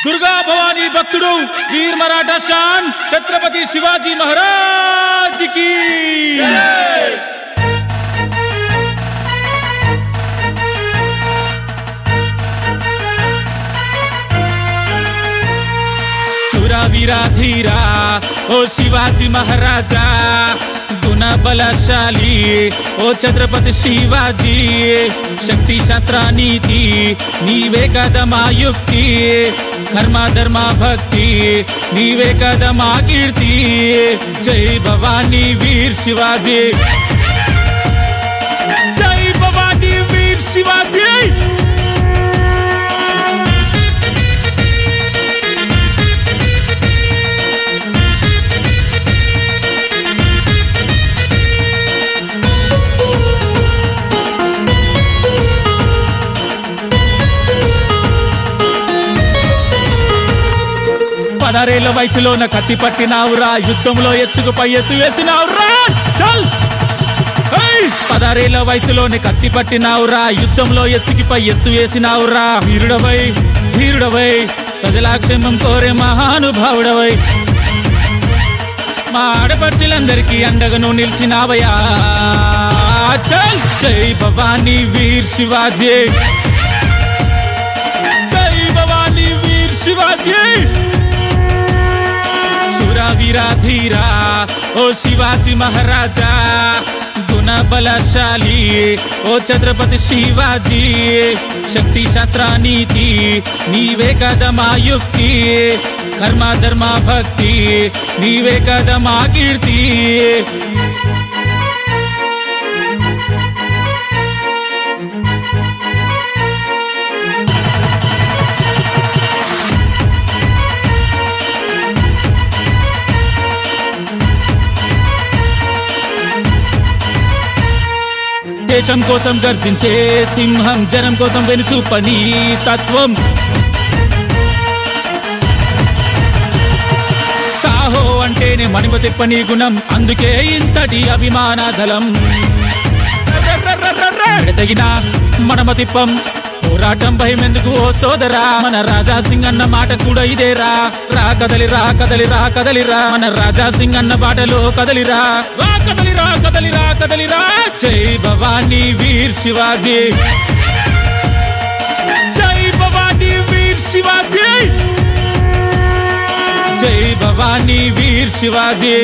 दुर्गा भवानी भक्तुडु वीर मराठा शान छत्रपति शिवाजी महाराज की शूरा वीरा धीरा ओ शिवाजी महाराजा गुण बलशाली ओ छत्रपति शिवाजी शक्ति शास्त्र नीति नीवे कदमा युक्ति कर्म धर्म भक्ति नीवे कदमा कीर्ति जय भवानी वीर शिवाजी जय भवानी वीर शिवाजी పదరేళ్ల వయసులోన కత్తి పట్టినావురా యుద్ధంలో ఎత్తుకు పై ఎత్తు వేసినావురా చల్ పదరేళ్ల వయసులోనే కత్తి పట్టినావురా యుద్ధంలో ఎత్తుకి పై ఎత్తు వేసినావురా వీరుడవై ధీరుడవై ప్రజల క్షేమం కోరే మహానుభావుడవై మా ఆడపడుచులందరికీ అండగను నిలిచినావయా చల్ జై భవానీ వీర్ శివాజీ జై భవానీ వీర్ శివాజీ वीरा धीरा ओ शिवाजी महाराजा गुण बलशाली ओ छत्रपति शिवाजी शक्ति शास्त्र नीति नीवे कदमा युक्ति कर्म धर्म भक्ति नीवे कदमा कीर्ति దేశం కోసం గర్జించే సింహం జనం కోసం వెనుచూపని తత్వం సాహో అంటేనే మణిమ తిప్పని గుణం అందుకే ఇంతటి అభిమాన దళం ఎడతగిన మనమ తిప్పం పోరాటం భయమెందుకు ఓ సోదరా మన రాజా సింగ్ అన్న మాట కూడా ఇదేరా రా కదలిరా కదలిరా కదలిరా మన రాజా సింగ్ అన్న బాటలో కదలిరా రా కదలిరా కదలిరా కదలిరా జై భవానీ వీర్ శివాజీ జై భవానీ వీర్ శివాజీ జై భవానీ వీర్ శివాజీ